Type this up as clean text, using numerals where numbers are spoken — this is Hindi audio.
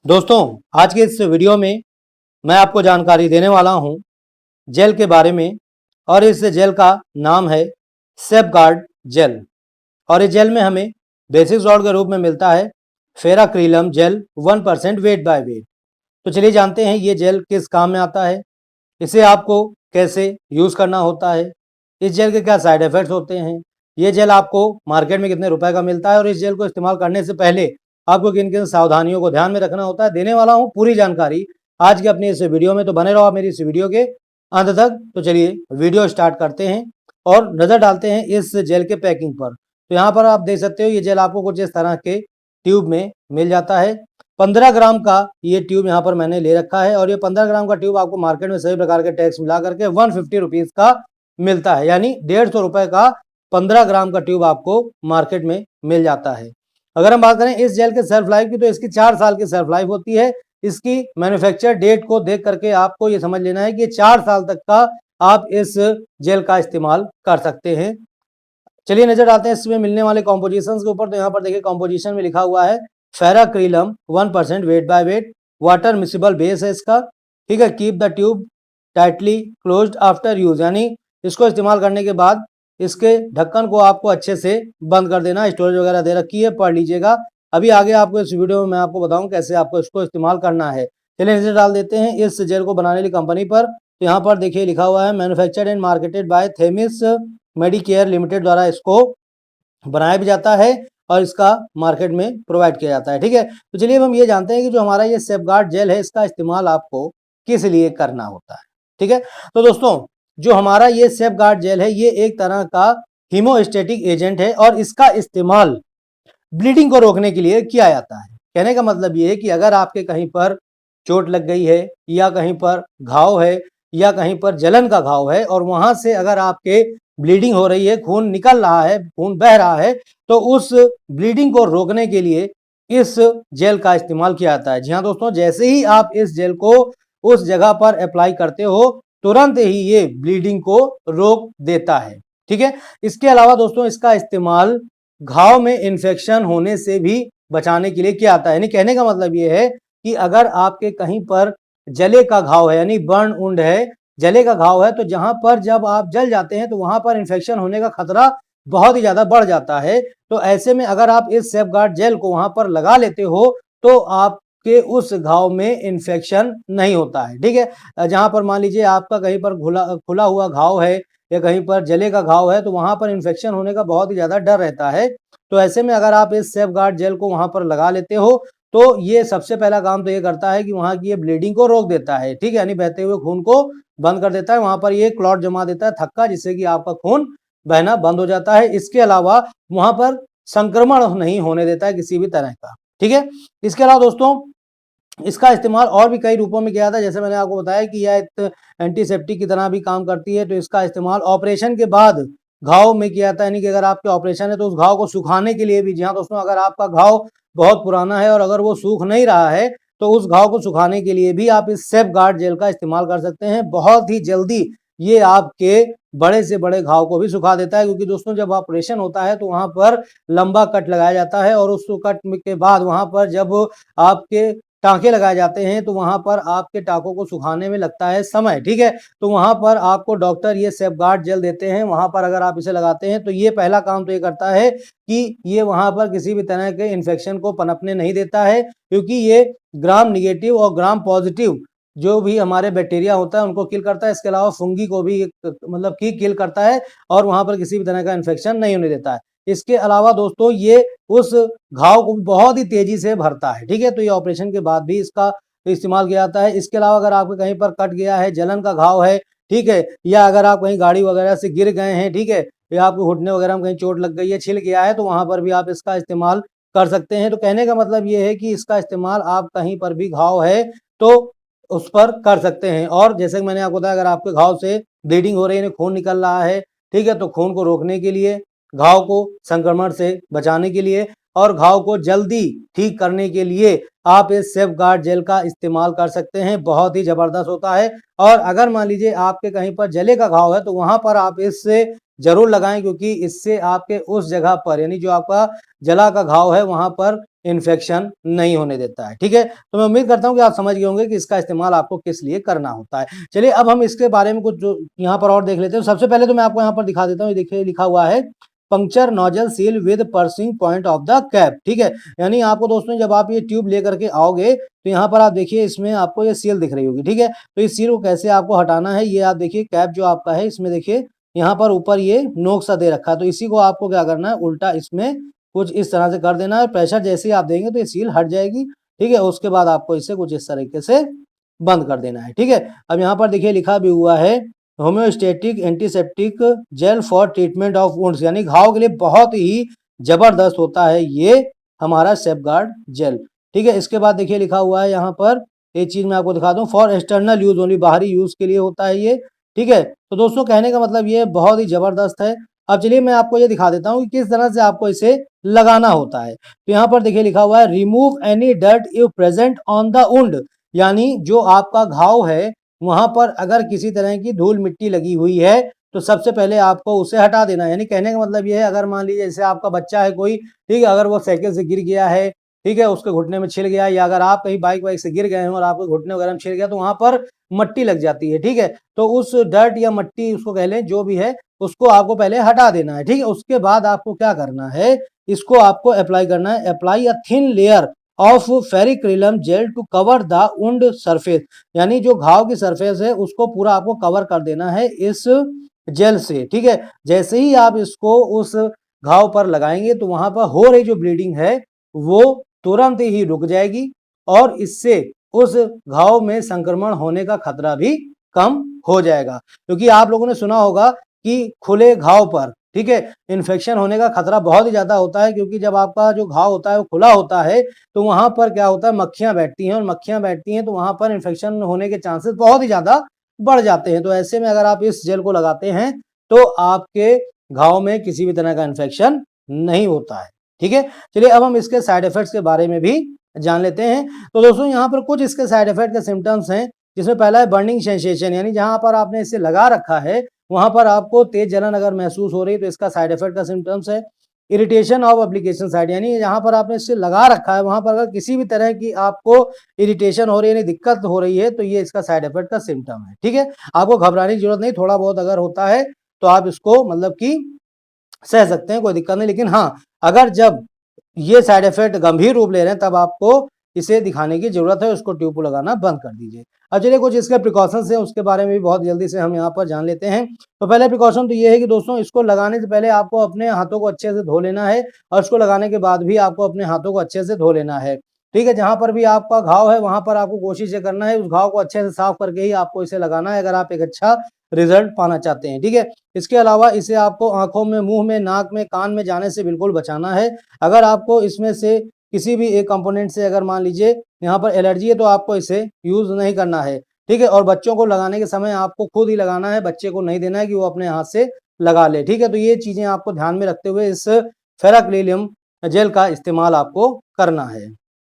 दोस्तों, आज के इस वीडियो में मैं आपको जानकारी देने वाला हूं जेल के बारे में। और इस जेल का नाम है सेफगार्ड जेल। और इस जेल में हमें बेसिक सॉल्ट के रूप में मिलता है फेराक्रिलम जेल 1% वेट बाय वेट। तो चलिए जानते हैं ये जेल किस काम में आता है, इसे आपको कैसे यूज़ करना होता है, इस जेल के क्या साइड इफ़ेक्ट्स होते हैं, ये जेल आपको मार्केट में कितने रुपए का मिलता है और इस जेल को इस्तेमाल करने से पहले आपको किन किन सावधानियों को ध्यान में रखना होता है। देने वाला हूँ पूरी जानकारी आज की अपनी इस वीडियो में। तो बने रहो आप मेरी इस वीडियो के अंत तक। तो चलिए वीडियो स्टार्ट करते हैं और नज़र डालते हैं इस जेल के पैकिंग पर। तो यहाँ पर आप देख सकते हो ये जेल आपको कुछ इस तरह के ट्यूब में मिल जाता है। 15 ग्राम का ये ट्यूब यहाँ पर मैंने ले रखा है और ये 15 ग्राम का ट्यूब आपको मार्केट में सभी प्रकार के टैक्स मिला करके 150 रुपीज़ का मिलता है, यानी 150 रुपये का 15 ग्राम का ट्यूब आपको मार्केट में मिल जाता है। अगर हम बात करें इस जेल के सेल्फ लाइफ की, तो इसकी 4 साल की सेल्फ लाइफ होती है। इसकी मैन्युफैक्चर डेट को देख करके आपको ये समझ लेना है कि 4 साल तक का आप इस जेल का इस्तेमाल कर सकते हैं। चलिए नजर डालते हैं इसमें मिलने वाले कॉम्पोजिशन के ऊपर। तो यहाँ पर देखिए कॉम्पोजिशन में लिखा हुआ है फेराक्रिलम 1% weight by weight, water miscible base है इसका, ठीक है। Keep the tube tightly closed after use, यानी इसको इस्तेमाल करने के बाद इसके ढक्कन को आपको अच्छे से बंद कर देना। स्टोरेज वगैरह दे रखी है, पढ़ लीजिएगा। अभी आगे आपको इस वीडियो में मैं आपको बताऊं कैसे आपको इसको इस्तेमाल करना है। चलिए नजर डाल देते हैं इस जेल को बनाने वाली कंपनी पर। तो यहाँ पर देखिए लिखा हुआ है manufactured and marketed bye Themis Medicare limited द्वारा इसको बनाया भी जाता है और इसका मार्केट में प्रोवाइड किया जाता है, ठीक है। तो चलिए अब हम ये जानते हैं कि जो हमारा ये सेफगार्ड जेल है इसका इस्तेमाल आपको किस लिए करना होता है, ठीक है। तो दोस्तों, जो हमारा ये सेफगार्ड जेल है ये एक तरह का हीमोस्टेटिक एजेंट है और इसका इस्तेमाल ब्लीडिंग को रोकने के लिए किया जाता है। कहने का मतलब ये है कि अगर आपके कहीं पर चोट लग गई है या कहीं पर घाव है या कहीं पर जलन का घाव है और वहां से अगर आपके ब्लीडिंग हो रही है, खून निकल रहा है, खून बह रहा है, तो उस ब्लीडिंग को रोकने के लिए इस जेल का इस्तेमाल किया जाता है। जी हाँ दोस्तों, जैसे ही आप इस जेल को उस जगह पर अप्लाई करते हो तुरंत ही ये ब्लीडिंग को रोक देता है, ठीक है। इसके अलावा दोस्तों इसका इस्तेमाल घाव में इन्फेक्शन होने से भी बचाने के लिए किया जाता है। यानी कहने का मतलब ये है कि अगर आपके कहीं पर जले का घाव है, यानी बर्न वुंड है, जले का घाव है, तो जहां पर जब आप जल जाते हैं तो वहां पर इन्फेक्शन होने का खतरा बहुत ही ज्यादा बढ़ जाता है। तो ऐसे में अगर आप इस सेफगार्ड जेल को वहां पर लगा लेते हो तो आपके उस घाव में इन्फेक्शन नहीं होता है, ठीक है। जहां पर मान लीजिए आपका कहीं पर खुला हुआ घाव है या कहीं पर जले का घाव है तो वहां पर इन्फेक्शन होने का बहुत ही ज्यादा डर रहता है। तो ऐसे में अगर आप इस सेफगार्ड जेल को वहां पर लगा लेते हो तो ये सबसे पहला काम तो ये करता है कि वहां की ये ब्लीडिंग को रोक देता है, ठीक है, यानी बहते हुए खून को बंद कर देता है। वहां पर ये क्लॉट जमा देता है, थक्का, जिससे कि आपका खून बहना बंद हो जाता है। इसके अलावा वहां पर संक्रमण नहीं होने देता है किसी भी तरह का, ठीक है। इसके अलावा दोस्तों इसका इस्तेमाल और भी कई रूपों में किया जाता है। जैसे मैंने आपको बताया कि यह एक एंटीसेप्टिक की तरह भी काम करती है। तो इसका इस्तेमाल ऑपरेशन के बाद घाव में किया जाता है, यानी कि अगर आपके ऑपरेशन है तो उस घाव को सुखाने के लिए भी। जी हाँ दोस्तों, अगर आपका घाव बहुत पुराना है और अगर वो सूख नहीं रहा है तो उस घाव को सुखाने के लिए भी आप इस सेफगार्ड जेल का इस्तेमाल कर सकते हैं। बहुत ही जल्दी ये आपके बड़े से बड़े घाव को भी सुखा देता है, क्योंकि दोस्तों जब ऑपरेशन होता है तो वहां पर लंबा कट लगाया जाता है और उस कट के बाद वहां पर जब आपके टाँके लगाए जाते हैं तो वहां पर आपके टाँकों को सुखाने में लगता है समय, ठीक है। तो वहां पर आपको डॉक्टर ये सेफगार्ड जेल देते हैं। वहां पर अगर आप इसे लगाते हैं तो ये पहला काम तो ये करता है कि ये वहां पर किसी भी तरह के इन्फेक्शन को पनपने नहीं देता है, क्योंकि ये ग्राम निगेटिव और ग्राम पॉजिटिव जो भी हमारे बैक्टीरिया होता है उनको किल करता है। इसके अलावा फंगी को भी मतलब कि किल करता है और वहां पर किसी भी तरह का इन्फेक्शन नहीं होने देता है। इसके अलावा दोस्तों ये उस घाव को बहुत ही तेजी से भरता है, ठीक है। तो ये ऑपरेशन के बाद भी इसका इस्तेमाल किया जाता है। इसके अलावा अगर आपके कहीं पर कट गया है, जलन का घाव है, ठीक है, या अगर आप कहीं गाड़ी वगैरह से गिर गए हैं, ठीक है, या आपको घुटने वगैरह में कहीं चोट लग गई है, छिल गया है, तो वहां पर भी आप इसका इस्तेमाल कर सकते हैं। तो कहने का मतलब ये है कि इसका इस्तेमाल आप कहीं पर भी घाव है तो उस पर कर सकते हैं। और जैसे कि मैंने आपको बताया अगर आपके घाव से ब्लीडिंग हो रही है, खून निकल रहा है, ठीक है, तो खून को रोकने के लिए, घाव को संक्रमण से बचाने के लिए और घाव को जल्दी ठीक करने के लिए आप इस सेफगार्ड जेल का इस्तेमाल कर सकते हैं। बहुत ही जबरदस्त होता है। और अगर मान लीजिए आपके कहीं पर जले का घाव है तो वहां पर आप इससे जरूर लगाएं, क्योंकि इससे आपके उस जगह पर, यानी जो आपका जला का घाव है, वहां पर इन्फेक्शन नहीं होने देता है। ठीक है, तो मैं उम्मीद करता हूं कि आप समझ गए होंगे कि इसका इस्तेमाल आपको किस लिए करना होता है। चलिए अब हम इसके बारे में कुछ जो यहाँ पर और देख लेते हैं। सबसे पहले तो मैं आपको यहाँ पर दिखा देता हूँ, देखिए लिखा हुआ है puncture nozzle seal with pursuing point of the cap. ठीक है, यानी आपको दोस्तों जब आप ये ट्यूब लेकर के आओगे तो यहाँ पर आप देखिए इसमें आपको ये सील दिख रही होगी। ठीक है, तो इस सील को कैसे आपको हटाना है, ये आप देखिए कैप जो आपका है इसमें देखिए यहाँ पर ऊपर ये नोक सा दे रखा है, तो इसी को आपको क्या करना है, उल्टा इसमें कुछ इस तरह से कर देना है। प्रेशर जैसे ही आप देंगे तो ये सील हट जाएगी। ठीक है, उसके बाद आपको इसे कुछ इस तरीके से बंद कर देना है। ठीक है, अब यहाँ पर देखिए लिखा भी हुआ है homeostatic antiseptic gel for treatment of wounds, यानी घाव के लिए बहुत ही जबरदस्त होता है ये हमारा सेफगार्ड जेल। ठीक है, इसके बाद देखिए लिखा हुआ है यहाँ पर, एक चीज मैं आपको दिखा दूं, फॉर एक्सटर्नल यूज ओनली, बाहरी यूज के लिए होता है ये। ठीक है, तो दोस्तों कहने का मतलब ये बहुत ही जबरदस्त है। अब चलिए मैं आपको ये दिखा देता हूँ कि किस तरह से आपको इसे लगाना होता है। तो यहाँ पर देखिए लिखा हुआ है remove any dirt if present on the wound, यानी जो आपका घाव है वहां पर अगर किसी तरह की धूल मिट्टी लगी हुई है तो सबसे पहले आपको उसे हटा देना है। यानी कहने का मतलब ये है, अगर मान लीजिए जैसे आपका बच्चा है कोई, ठीक है, अगर वो साइकिल से गिर गया है, ठीक है, उसके घुटने में छिल गया, या अगर आप कहीं बाइक वाइक से गिर गए हैं और आपके घुटने वगैरह में छिल गया तो वहां पर मट्टी लग जाती है। ठीक है, तो उस डर्ट या मट्टी उसको कह लें जो भी है उसको आपको पहले हटा देना है। ठीक है, उसके बाद आपको क्या करना है, इसको आपको अप्लाई करना है। Apply a thin layer of ferricrylum gel to cover the wound surface, यानी जो घाव की सरफेस है उसको पूरा आपको कवर कर देना है इस जेल से। ठीक है, जैसे ही आप इसको उस घाव पर लगाएंगे तो वहां पर हो रही जो ब्लीडिंग है वो तुरंत ही रुक जाएगी और इससे उस घाव में संक्रमण होने का खतरा भी कम हो जाएगा। क्योंकि आप लोगों ने सुना होगा कि खुले घाव पर, ठीक है, इन्फेक्शन होने का खतरा बहुत ही ज्यादा होता है, क्योंकि जब आपका जो घाव होता है वो खुला होता है तो वहां पर क्या होता है, मक्खियां बैठती हैं, और मक्खियां बैठती हैं तो वहां पर इन्फेक्शन होने के चांसेस बहुत ही ज्यादा बढ़ जाते हैं। तो ऐसे में अगर आप इस जेल को लगाते हैं तो आपके घाव में किसी भी तरह का इन्फेक्शन नहीं होता है। ठीक है, चलिए अब हम इसके साइड इफेक्ट्स के बारे में भी जान लेते हैं। तो दोस्तों यहाँ पर कुछ इसके साइड इफेक्ट के सिम्टम्स हैं, जिसमें पहला है बर्निंग सेंसेशन, यानी जहां पर आपने इसे लगा रखा है वहां पर आपको तेज जलन अगर महसूस हो रही है तो इसका साइड इफेक्ट का सिम्टम्स है। इरिटेशन ऑफ एप्लीकेशन साइड, यानी जहां पर आपने इसे लगा रखा है वहां पर अगर किसी भी तरह की आपको इरिटेशन हो रही है, यानी दिक्कत हो रही है, तो ये इसका साइड इफेक्ट का सिम्टम है। ठीक है, आपको घबराने की जरूरत नहीं, थोड़ा बहुत अगर होता है तो आप इसको मतलब कि सह सकते हैं, कोई दिक्कत नहीं। लेकिन हाँ, अगर जब ये साइड इफेक्ट गंभीर रूप ले रहे हैं तब आपको इसे दिखाने की जरूरत है, उसको ट्यूब लगाना बंद कर दीजिए। अब चलिए कुछ इसके प्रिकॉशंस हैं उसके बारे में भी बहुत जल्दी से हम यहाँ पर जान लेते हैं। तो पहले प्रिकॉशन तो ये है कि दोस्तों इसको लगाने से पहले आपको अपने हाथों को अच्छे से धो लेना है, और इसको लगाने के बाद भी आपको अपने हाथों को अच्छे से धो लेना है। ठीक है, जहां पर भी आपका घाव है वहां पर आपको कोशिश ये करना है उस घाव को अच्छे से साफ करके ही आपको इसे लगाना है, अगर आप एक अच्छा रिजल्ट पाना चाहते हैं। ठीक है, इसके अलावा इसे आपको आंखों में, मुंह में, नाक में, कान में जाने से बिल्कुल बचाना है। अगर आपको इसमें से किसी भी एक कंपोनेंट से अगर मान लीजिए यहाँ पर एलर्जी है तो आपको इसे यूज नहीं करना है। ठीक है, और बच्चों को लगाने के समय आपको खुद ही लगाना है, बच्चे को नहीं देना है कि वो अपने हाथ से लगा ले। ठीक है, तो ये चीजें आपको ध्यान में रखते हुए इस फेराक्रिलियम जेल का इस्तेमाल आपको करना है।